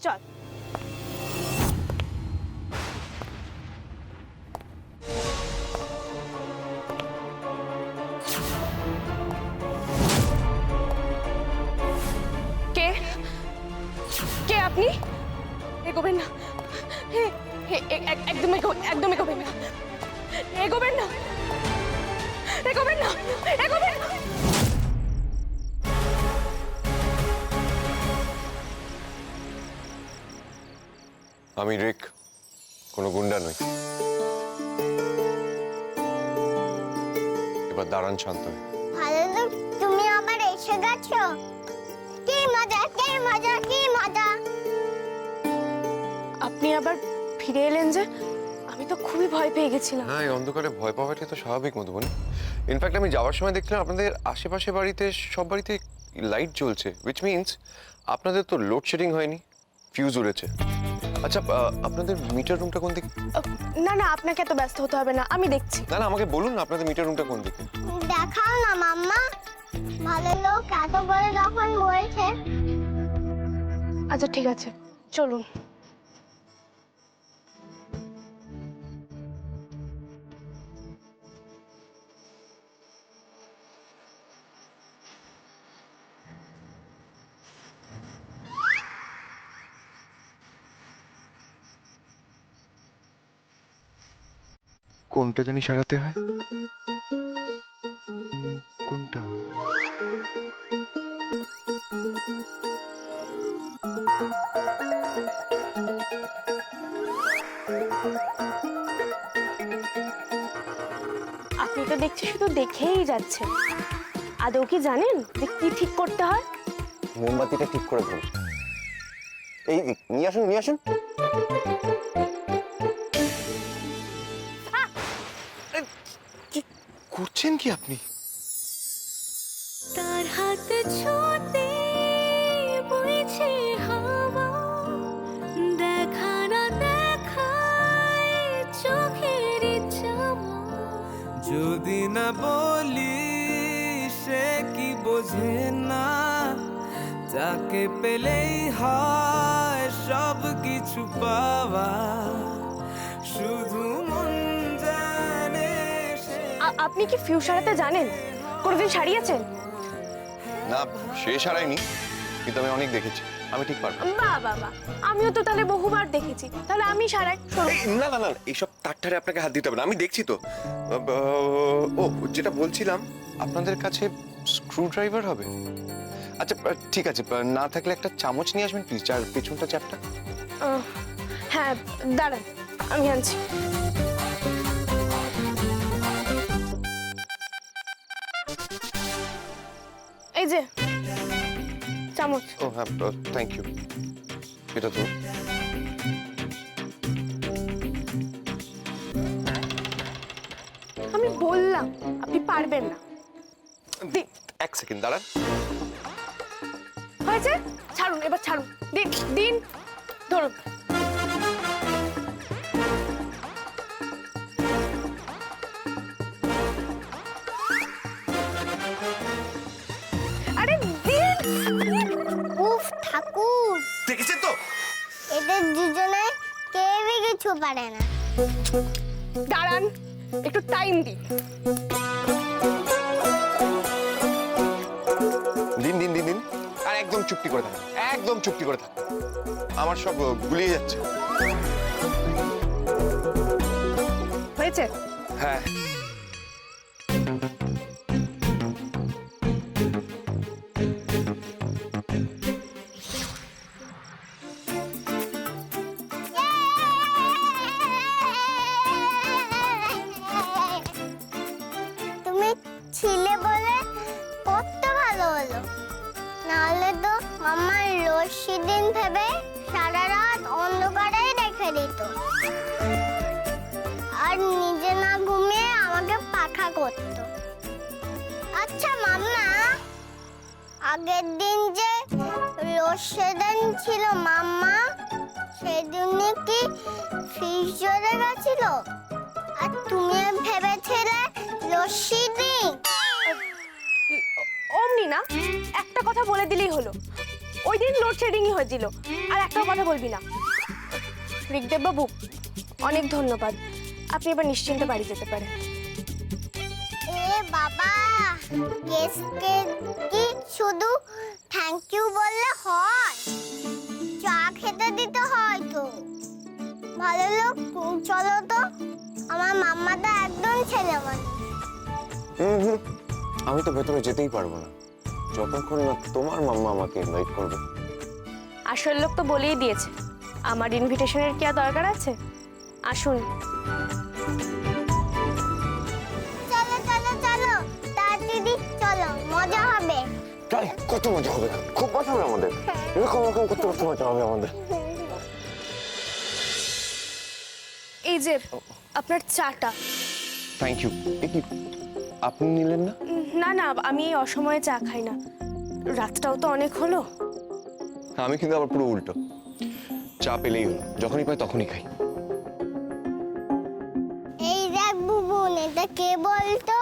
চল। কে কে আপনি? এগোবেন না, একদম এগোবেন না, এগোবেন না, এগোবেন না, এগোবেন না। আমি রিক, কোনো গুন্ডা নই। এবার দাঁড়ান শান্ত হয়ে। ভালো, তুমি আবার এসে গেছো। কি মজা, কি মজা, কি মজা। আপনি আবার ফিরে এলেন যে? আমি তো খুবই ভয় পেয়ে গেছিলাম। হ্যাঁ, এই অন্ধকারে ভয় পাওয়াটাই তো স্বাভাবিক মধুবনী। ইনফ্যাক্ট আমি যাওয়ার সময় দেখলাম আপনাদের আশেপাশে বাড়িতে সব বাড়িতে লাইট জ্বলছে, উইচ মিনস আপনাদের তো লোডশেডিং হয়নি, ফিউজ উড়েছে। আচ্ছা, আপনাদের মিটার রুমটা কোন দিকে? না না, আপনাকে এত ব্যস্ত হতে হবে না, আমি দেখছি। না না, আমাকে বলুন না আপনাদের মিটার রুমটা কোন দিকে। দেখাও না মাম্মা, ভালো লোক এত বড় যখন বলছে। আচ্ছা ঠিক আছে, চলুন। কোনটা জানি সারাতে হয়? কোনটা? আপনি তো দেখছি শুধু দেখেই যাচ্ছেন, আদৌ কি জানেন যে কি ঠিক করতে হয়? মোমবাতিটা ঠিক করে ধরুন। এই নিয়ে আসুন, নিয়ে আসুন। কি করছেন কি আপনি? তার হাত ছোটে বইছে হাওয়া, দেখা না দেখায় চোখের জামা। যদি না বলি সে কি বোঝে না, যাকে পেলেই হয় সব কিছু পাওয়া, শুধু মন জানে সে। আপনি কি ফিউজ সারাতে জানেন? কোনোদিন সারিয়েছেন? না, সে সারাইনি, কিন্তু আমি অনেক দেখেছি, আমি ঠিক পারবো। বাহ বাহ বাহ, আমিও তো তাহলে বহুবার দেখেছি, তাহলে আমি সারাই। এই, না না না, এইসব তারটারে আপনাকে হাত দিতে হবে না, আমি দেখছি তো। ও, যেটা বলছিলাম, আপনাদের কাছে স্ক্রু ড্রাইভার হবে? আচ্ছা ঠিক আছে, না থাকলে একটা চামচ নিয়ে আসবেন প্লিজ, আর পেছনটা চ্যাপটা। হ্যাঁ দাঁড়ান, আমি আনছি। এই যে চামচ। ও হ্যাঁ, থ্যাংক ইউ। এটা তো আমি বললাম আপনি পারবেন না। দিন। এক সেকেন্ড দাঁড়ান। হয়েছে, ছাড়ুন এবার, ছাড়ুন, দিন দিন, ধরুন। আরে দিন। উফ ঠাকুর, দেখেছেন তো? এদের দুজনে কেউই কিছু পারে না। দাঁড়ান, একটু টাইম দিন। দিন দিন দিন দিন, আর একদম চুপটি করে থাকুন, একদম চুপটি করে থাকুন, আমার সব গুলিয়ে যাচ্ছে। হয়েছে? হ্যাঁ। তুমি ছিলে বলে কত ভালো হলো, নাহলে তো মাম্মার রশি দিন ভেবে সারা রাত অন্ধকারেই রেখে দিত, আর নিজে না ঘুমিয়ে আমাকে পাখা করত। আচ্ছা মাম্মা, আগের দিন যে রশিদিন ছিল মাম্মা, সেদিনে কি ফ্রিজ জ্বলে গেছিল? আর তুমি ভেবেছিলে রশিদিন? অমনি না, একটা কথা বলে দিলেই হলো। ওই দিন লোডশেডিংই হয়েছিল। আর একটাও কথা বলবি না। ঋগদেব বাবু, অনেক ধন্যবাদ। আপনি এবার নিশ্চিন্তে বাড়ি যেতে পারেন। এ বাবা, গেস্টকে কি শুধু থ্যাংক ইউ বললে হয়? চা খেতে দিতে হয় তো। ভালো লোক, চলো তো। আমার মাম্মাটা একদম ছেলে মানুষ। আমি তো ভেতরে যেতেই পারবো না যতক্ষণ না তোমার মাম্মা আমাকে ইনভাইট করবে। আসল লোক তো বলেই দিয়েছে, আমার ইনভিটেশনের কি আর দরকার আছে? আসুন। চলো চলো চলো, তার দিদি চলো, মজা হবে। তাই কত মজা হবে, খুব মজা হবে আমাদের। এরকম এরকম করতে করতে মজা হবে আমাদের। এই যে আপনার চাটা। Thank you. এ কি আপনি নিলেন না? না না, আমি এই অসময়ে চা খাই না। রাতটাও তো অনেক হলো। আমি কিন্তু আবার পুরো উল্টো, চা পেলেই হলো, যখনই পাই তখনই খাই। এই দেখ বুবুন, এটা কে বলতো?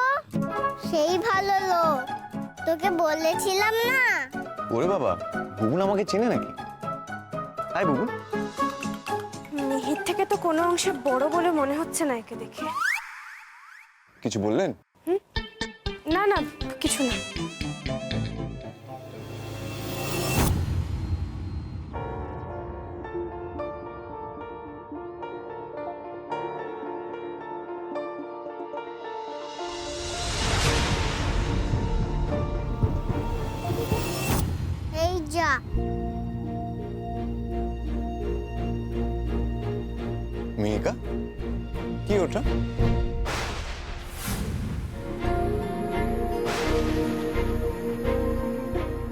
সেই ভালো লোক, তোকে বলেছিলাম না? ওরে বাবা, বুবুন আমাকে চেনে নাকি? হাই বুবুন। মিহির থেকে তো কোনো অংশে বড় বলে মনে হচ্ছে না একে দেখে। কিছু বললেন? না না, কিছু না। এই যা। মেয়েকা, কি ওটা?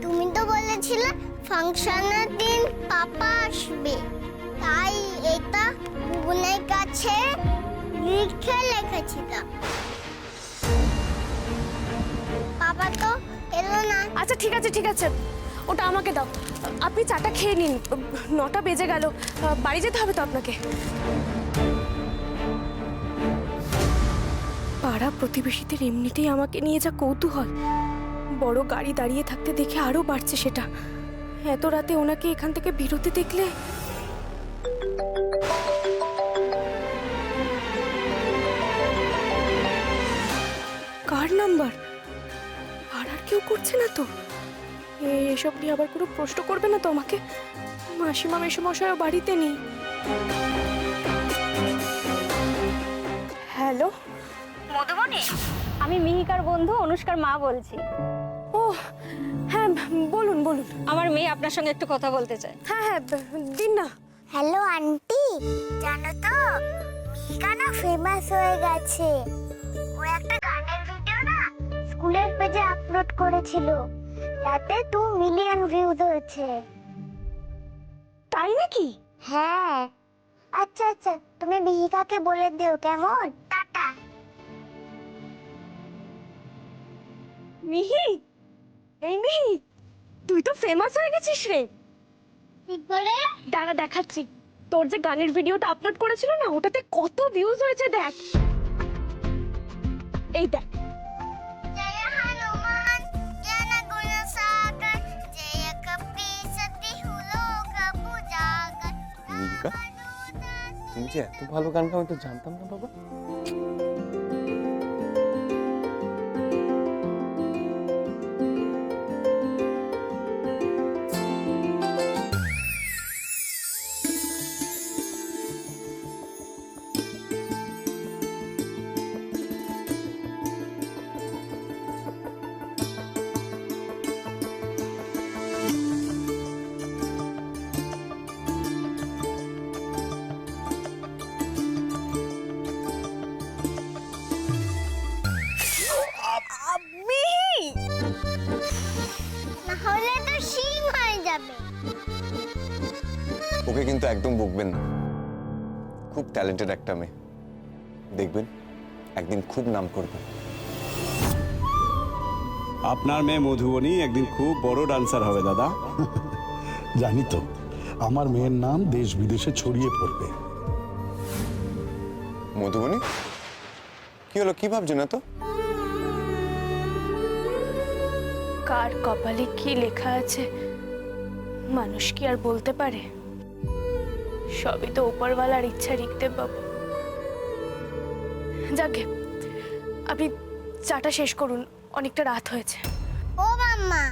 তুমি তো বলেছিলে ফাংশনের দিন পাপা আসবে, তাই এটা বুবুনের কাছে লিখে রেখেছিলাম। পাপা তো এলো না। আচ্ছা ঠিক আছে ঠিক আছে, ওটা আমাকে দাও। আপনি চাটা খেয়ে নিন, 9টা বেজে গেল, বাড়ি যেতে হবে তো আপনাকে। পাড়া প্রতিবেশীদের এমনিতেই আমাকে নিয়ে যা কৌতূহল, বড় গাড়ি দাঁড়িয়ে থাকতে দেখে আরো বাড়ছে সেটা। এত রাতে ওনাকে এখান থেকে বেরোতে দেখলে। কার নাম্বার? পাড়ার কেউ করছে না তো? এসব নিয়ে আবার কোনো প্রশ্ন করবে না তো আমাকে? মাসিমা মেসোমশাইও বাড়িতে নেই। হ্যালো মধুবনী, আমি মিহিকার বন্ধু অনুষ্কার মা বলছি। ও হ্যাঁ, বলুন বলুন। আমার মেয়ে আপনার সঙ্গে একটু কথা বলতে চায়। হ্যাঁ হ্যাঁ, দিন না। হ্যালো আন্টি, জানো তো মিকা না ফেমাস হয়ে গেছে। ও একটা গানের ভিডিও না স্কুলের পেজে আপলোড করেছিল, তাতে 2 মিলিয়ন ভিউজ হয়েছে। তাই নাকি? হ্যাঁ। আচ্ছা আচ্ছা, তুমি মিহিকাকে বলে দিও কেমন? টাটা। মিহি, এই মিহি, তুই তো ফেমাস হয়ে গেছিস রে। ঠিক বলে? দাঁড়া দেখাচ্ছি। তোর যে গানের ভিডিওটা আপলোড করেছিল না, ওটাতে কত ভিউজ হয়েছে দেখ। এই দেখ। জয় হনুমান জ্ঞান গুণ সাগর, জয় কপীশতি লোক পূজাগর। মিহিকা, তুমি যে এত ভালো গান গাও আমি তো জানতাম না বাবা। নাহলে তো সিং হয়ে যাবে। ওকে কিন্তু একদম বকবেন না, খুব ট্যালেন্টেড একটা মেয়ে, দেখবেন একদিন খুব নাম করবে। আপনার মেয়ে মধুবনী একদিন খুব বড় ডান্সার হবে দাদা। জানি তো, আমার মেয়ের নাম দেশ বিদেশে ছড়িয়ে পড়বে। মধুবনী, কি হলো, কি ভাবছেন না তো? কার কপালে কি লেখা আছে মানুষ কি আর বলতে পারে? সবই তো উপরওয়ালার ইচ্ছা, রিকদেব বাবু। যাকে আপনি চাটা শেষ করুন, অনেকটা রাত হয়েছে। ও মাম্মা,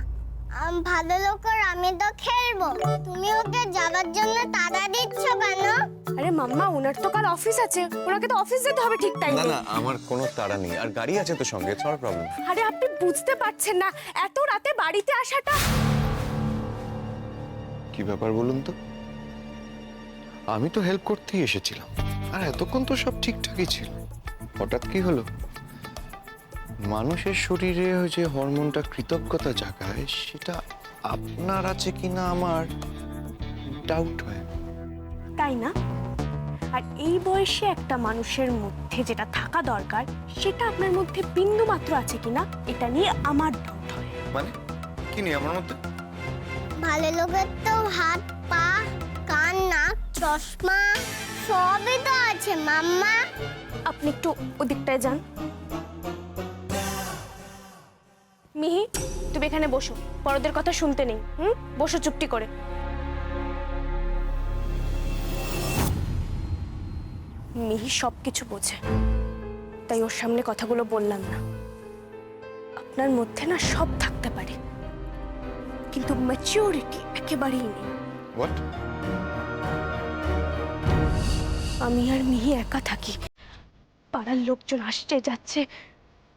ভালো লোকের আমি তো খেলবো, তুমি ওকে যাওয়ার জন্য তাড়া দিচ্ছ কেন? আরে মাম্মা, ওনার তো কাল অফিস আছে, ওনাকে তো অফিস যেতে হবে ঠিক না টাইমে। না, আমার কোনো তাড়া নেই, আর গাড়ি আছে তো সঙ্গে, ইটস নট আ প্রবলেম। আরে আপনি বুঝতে পারছেন না, এত রাতে বাড়িতে আসাটা। কি ব্যাপার বলুন তো? আমি তো হেল্প করতেই এসেছিলাম, আর এতক্ষণ তো সব ঠিকঠাকই ছিল। হঠাৎ কি হলো? মানুষের শরীরে যে হরমোনটা কৃতজ্ঞতা জাগায়, সেটা আপনার আছে কিনা আমার ডাউট হয়। তাই না? আর এই বয়সে একটা মানুষের মধ্যে যেটা থাকা দরকার, সেটা আপনার মধ্যে বিন্দু মাত্র আছে কিনা, এটা নিয়ে আমার ডাউট হয়। মানে কি নিয়ে আমার মধ্যে? ভালো লোকের তো হাত, পা, কান, নাক, চশমা সবই তো আছে মাম্মা। আপনি একটু ওদিকটায় যান। মিহি, তুমি এখানে বসো, বড়দের কথা শুনতে নেই। বসো চুপটি করে। মিহি সবকিছু বোঝে, তাই ওর সামনে কথাগুলো বললাম না। আপনার মধ্যে না সব থাকতে পারে, কিন্তু ম্যাচিউরিটি একেবারেই নেই। হোয়াট? আমি আর মিহি একা থাকি, পাড়ার লোকজন আসছে যাচ্ছে,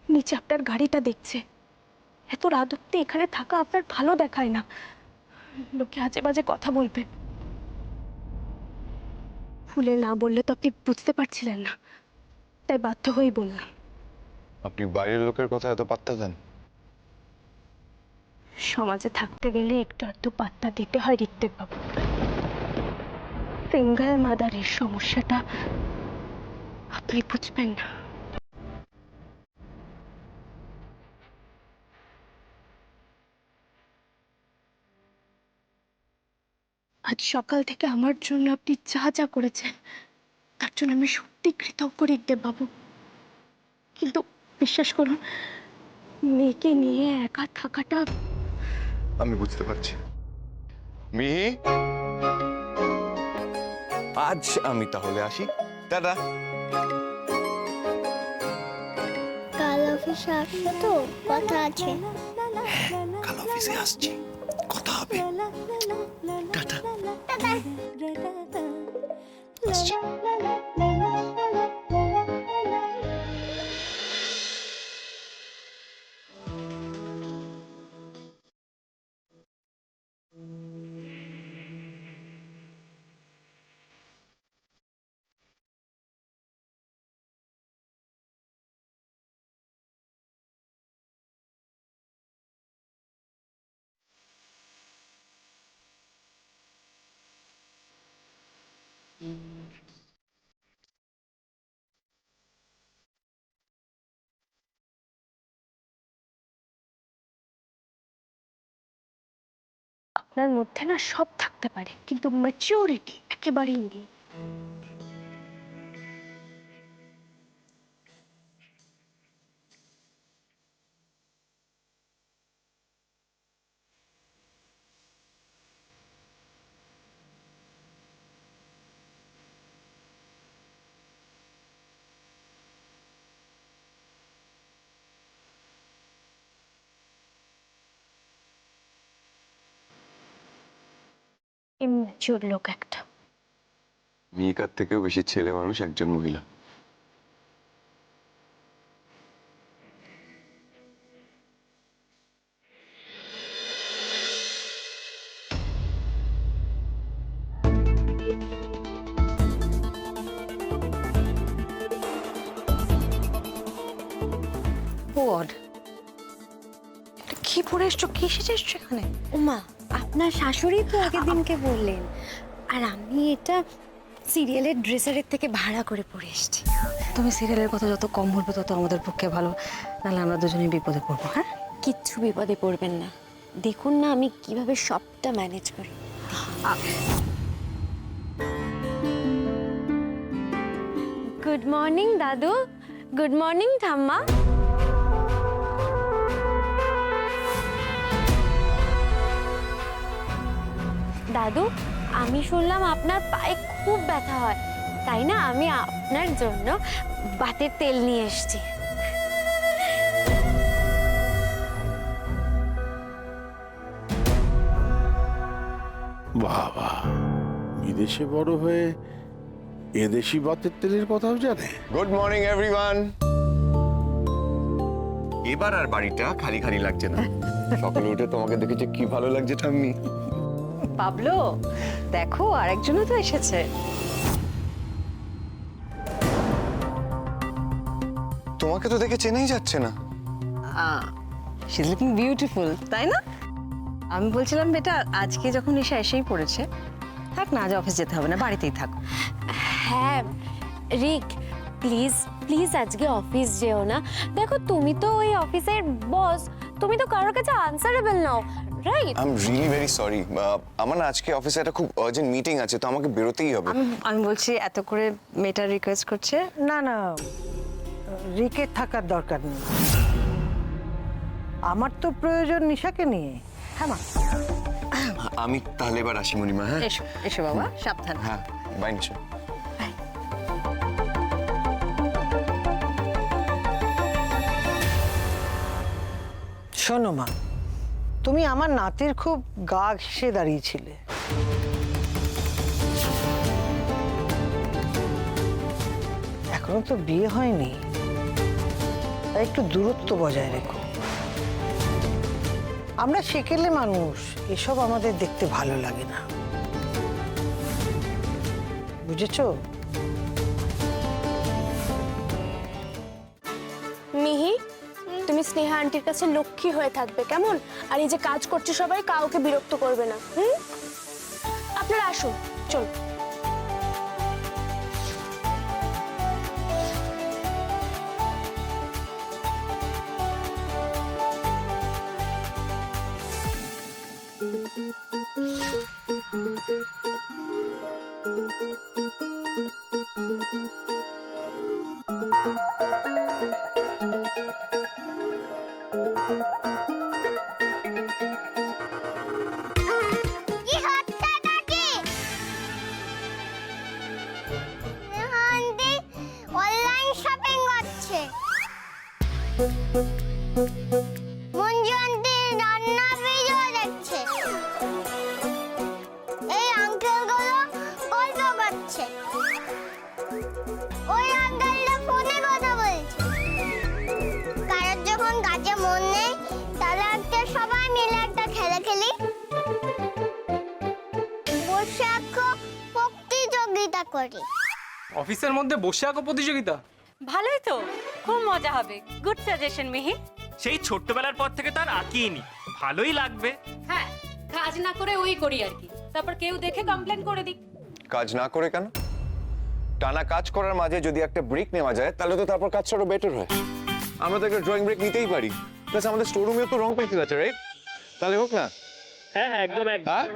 নিচে আপনার গাড়িটা দেখছে। এত রাত অব্দি এখানে থাকা আপনার ভালো দেখায় না, লোকে আজে বাজে কথা বলবে। ফুলে না বললে তো আপনি বুঝতে পারছিলেন না, তাই বাধ্য হয়েই বললাম। আপনি বাইরের লোকের কথা এত পাত্তা দেন? সমাজে থাকতে গেলে একটু আধটু পাত্তা দিতে হয় রিকদেব বাবু। সিঙ্গেল মাদারের সমস্যাটা আপনি বুঝবেন না। আজ সকাল থেকে আমার জন্য আপনি যা যা করেছেন, তার জন্য আমি সত্যি কৃতজ্ঞ রিকদেব বাবু। কিন্তু বিশ্বাস করুন, মেয়েকে নিয়ে একা থাকাটা। আমি বুঝতে পারছি মিহি, আজ আমি তাহলে আসি। দাদা, কাল অফিসে আসবে তো, কথা আছে। কাল অফিসে আসছি, কথা হবে। টাটা। আসছি। আপনার মধ্যে না সব থাকতে পারে, কিন্তু ম্যাচিউরিটি একেবারেই নেই। ইম্যাচিউর লোক একটা। মিহিকার থেকেও বেশি ছেলে মানুষ একজন মহিলা। কি পরে এসছো, কি সেজে এসছো এখানে? ওমা, আপনার শাশুড়ি তো আগের দিনকে বললেন, আর আমি এটা সিরিয়ালের ড্রেসারের থেকে ভাড়া করে পরে এসেছি। তুমি সিরিয়ালের কথা যত কম বলবে তত আমাদের পক্ষে ভালো, নাহলে আমরা দুজনেই বিপদে পড়বো। হ্যাঁ, কিচ্ছু বিপদে পড়বেন না, দেখুন না আমি কিভাবে সবটা ম্যানেজ করি। গুড মর্নিং দাদু, গুড মর্নিং ঠাম্মা। দাদু, আমি শুনলাম আপনার পায়ে খুব ব্যথা হয়, তাই না আমি আপনার জন্য বাতের তেল নিয়ে এসেছি। বাবা, বিদেশে বড় হয়ে এদেশি বাতের তেলের কথাও জানে। Good morning everyone. এবার আর বাড়িটা খালি খালি লাগছে না। সকালে উঠে তোমাকে দেখেছে কি ভালো লাগছে ঠাম্মি। পাবলো, দেখো আরেকজনও তো এসেছে। তোমাকে তো দেখে চেনাই যাচ্ছে না। শি ইজ লুকিং বিউটিফুল, তাই না? আমি বলছিলাম বেটা, আজকে যখন এসে এসেই পড়েছে, থাক না, আজ অফিস যেতে হবে না, বাড়িতেই থাক। হ্যাঁ রিক, প্লিজ প্লিজ আজকে অফিস যেও না। দেখো তুমি তো ওই অফিসের বস, তুমি তো কারোর কাছে answerable now, right? I am really very sorry. আমার না আজকে অফিসে একটা খুব আর্জেন্ট মিটিং আছে, তো আমাকে বেরোতেই হবে। আমি বলছি, এত করে মেয়েটা রিকোয়েস্ট করছে। না না, রিকের থাকার দরকার নেই, আমার তো প্রয়োজন নিশাকে নিয়ে। হ্যাঁ মা, আমি তাহলে এবার আসি মণিমা। হ্যাঁ এসো এসো বাবা, সাবধান। হ্যাঁ, বাই নিশা। শোনো মা, তুমি আমার নাতির খুব গা ঘেঁষে দাঁড়িয়েছিলে। এখনো তো বিয়ে হয়নি, তাই একটু দূরত্ব বজায় রেখো। আমরা সেকেলে মানুষ, এসব আমাদের দেখতে ভালো লাগে না, বুঝেছো? মিহি, তুমি স্নেহা আন্টির কাছে লক্ষ্মী হয়ে থাকবে, কেমন? আর এই যে কাজ করছে সবাই, কাউকে বিরক্ত করবে না, হুম? আপনারা আসুন, চল। কি হচ্ছে নাকি? আন্টি অনলাইন শপিং করছে। মঞ্জু আন্টি রান্না ভিডিও দেখছে। এই আঙ্কেলগুলো গল্প করছে। ওই আঙ্কেলটা ফোনে কথা বলছে। কারোর যখন কাজে মন নেই, তাহলে আজকে সবাই মিলে একটা খেলা খেলি। বসে আঁকো প্রতিযোগিতা করি। অফিসের মধ্যে বসে আঁকো প্রতিযোগিতা? ভালোই তো, খুব মজা হবে। গুড সাজেশন মিহি। সেই ছোট্টবেলার পর থেকে তার আঁকিনি, ভালোই লাগবে। হ্যাঁ, কাজ না করে ওই করি আর কি, তারপর কেউ দেখে কমপ্লেন করে দিক। কাজ না করে কেন? টানা কাজ করার মাঝে যদি একটা ব্রেক নেওয়া যায়, তাহলে তো তারপর কাজটা আরো বেটার হয়। আমরা তো একটা ড্রয়িং ব্রেক নিতেই পারি। প্লাস আমাদের স্টোর রুমে তো রং পেন্সিল আছে, রাইট? তাহলে হোক না? হ্যাঁ হ্যাঁ, একদম একদম। হ্যাঁ,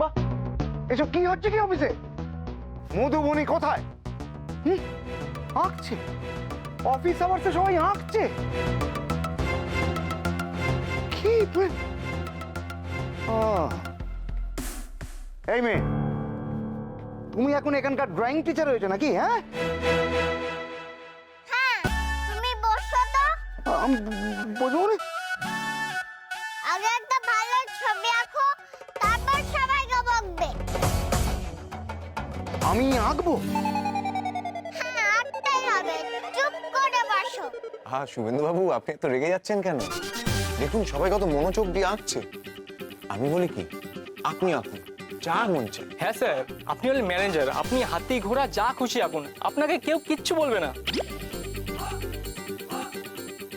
বাহ, এসব কি হচ্ছে কি অফিসে? মধুবনী কোথায়? আঁকছে অফিস আওয়ার্সে, সবাই আঁকছে। কি তুই? এই মেয়ে, তুমি এখন এখানকার ড্রয়িং টিচার হয়েছো নাকি? হ্যাঁ, হ্যাঁ, তুমি বসো তো। বলুন, আগে একটা ভালো ছবি আঁকো, তারপর সবাইকে বকবে। আমি আঁকবো? হ্যাঁ, আঁকতেই হবে, চুপ করে বসো। হ্যাঁ শুভেন্দু বাবু, আপনি তো রেগে যাচ্ছেন কেন? দেখুন সবাই কত মনোযোগ দিয়ে আঁকছে। আমি বলি কি, আপনি আঁকুন, যা মন চায়। হ্যাঁ স্যার, আপনি হলেন ম্যানেজার, আপনি হাতি ঘোড়া যা খুশি আঁকুন, আপনাকে কেউ কিচ্ছু বলবে না।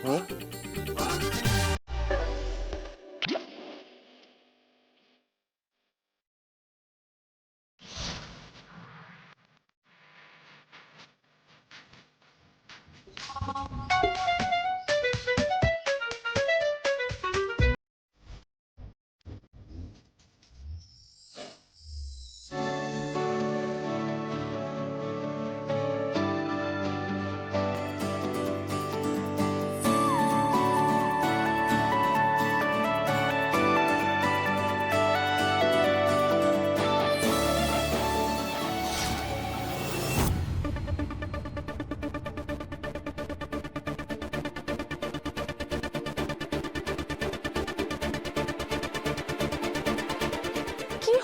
কি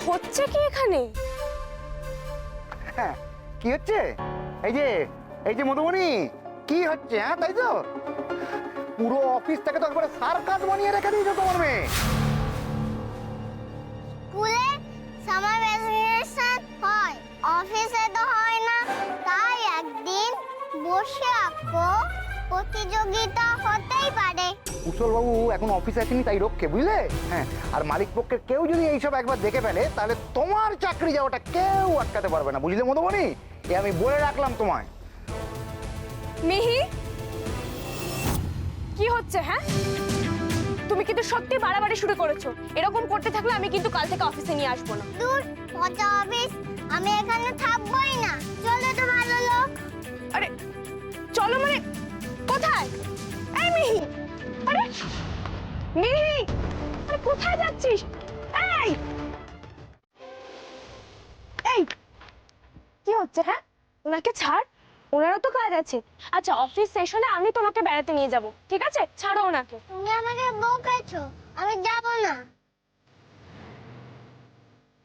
হচ্ছে কি এখানে? হ্যাঁ, কি হচ্ছে? এই যে মধুবনী, কি হচ্ছে? হ্যাঁ, তাই তো? পুরো অফিসটাকে তো একবারে সার্কাস বানিয়ে রেখে দিয়েছো তোমার মেয়ে। স্কুলে সামার ভ্যাকেশন হয়, অফিসে তো হয় না। তাই একদিন বসে আঁকো প্রতিযোগিতা হতেই পারে। কুশল বাবু এখন অফিসে আছেনি, তাই রক্ষে, বুঝলে? হ্যাঁ, আর মালিক পক্ষের কেউ যদি এইসব একবার দেখে ফেলে তাহলে তোমার চাকরি যাওয়াটা কেউ আটকাতে পারবে না, বুঝলে মধুবনী? এ আমি বলে রাখলাম তোমায়। মিহি, কি হচ্ছে? হ্যাঁ, তুমি কিন্তু সত্যি বাড়াবাড়ি শুরু করেছো। এরকম করতে থাকলে আমি কিন্তু কাল থেকে অফিসে নিয়ে আসবো না। দূর, পচা অফিস, আমি এখানে থাকবোই না। চলো তো ভালো লোক। আরে চলো মানে কোথায়? এই মিহি, আরে মিহি, আরে কোথায় যাচ্ছিস? এই এই কি হচ্ছে? হ্যাঁ, ওনাকে ছাড়, ওনারও তো কাজ আছে। আচ্ছা, অফিস শেষ হলে আমি তোমাকে বেড়াতে নিয়ে যাব, ঠিক আছে? ছাড়ো ওনাকে। তুমি আমাকে বকেছো, আমি যাব না।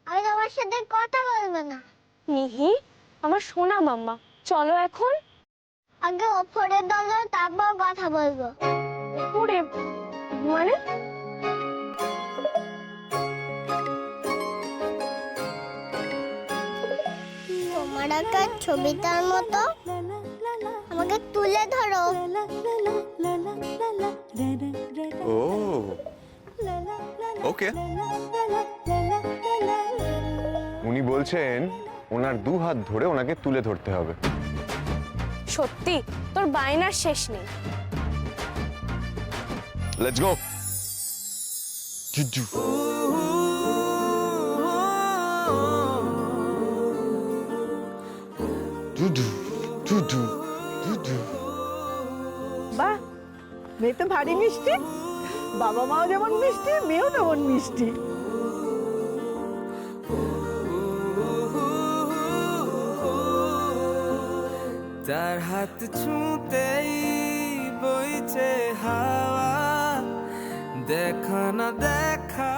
আমি তোমার সাথে কথা বলবো না। মিহি, আমার সোনা মাম্মা, চলো এখন। আগে ওপরে দলো, তারপর কথা বলবো। ওরে মানে তোমার একটা ছবিটার মতো আমাকে তুলে ধরো। ও ওকে। উনি বলছেন ওনার দু হাত ধরে ওনাকে তুলে ধরতে হবে। সত্যি তোর বায়নার শেষ নেই। Let's go. জুজু। জুজু জুজু জুজু। বাহ, মেয়ে তো ভারী মিষ্টি। বাবা মাও যেমন মিষ্টি, মেয়েও তেমন মিষ্টি। তার হাত ছুঁতেই বইছে হাওয়া, দেখা না দেখা